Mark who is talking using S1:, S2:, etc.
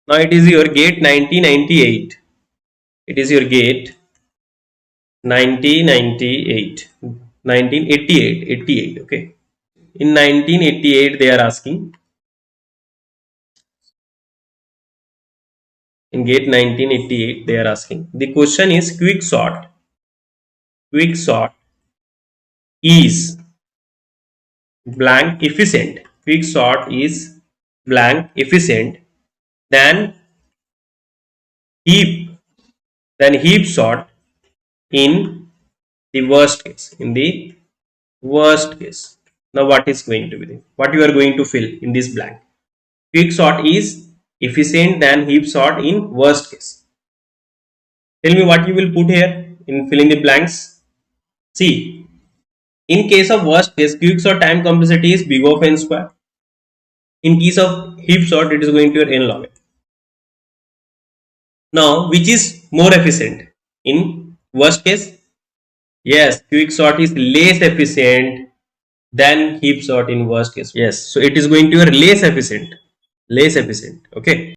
S1: Now it is your gate 1998. It is your gate 1998, 1988, 88. Okay. In 1988, they are asking. In gate 1988, they are asking. The question is quicksort. Quicksort is blank efficient. Quicksort is blank efficient than heap heap sort in the worst case. In the worst case. Now what is going to be what you are going to fill in this blank? Quicksort is efficient than heap sort in worst case. Tell me what you will put here in filling the blanks. See, in case of worst case, quicksort time complexity is big of n square. In case of heap sort, it is going to be n log n. Now, which is more efficient? In worst case, yes, quicksort is less efficient than heap sort in worst case. Yes, so it is going to be less efficient. Less efficient. Okay.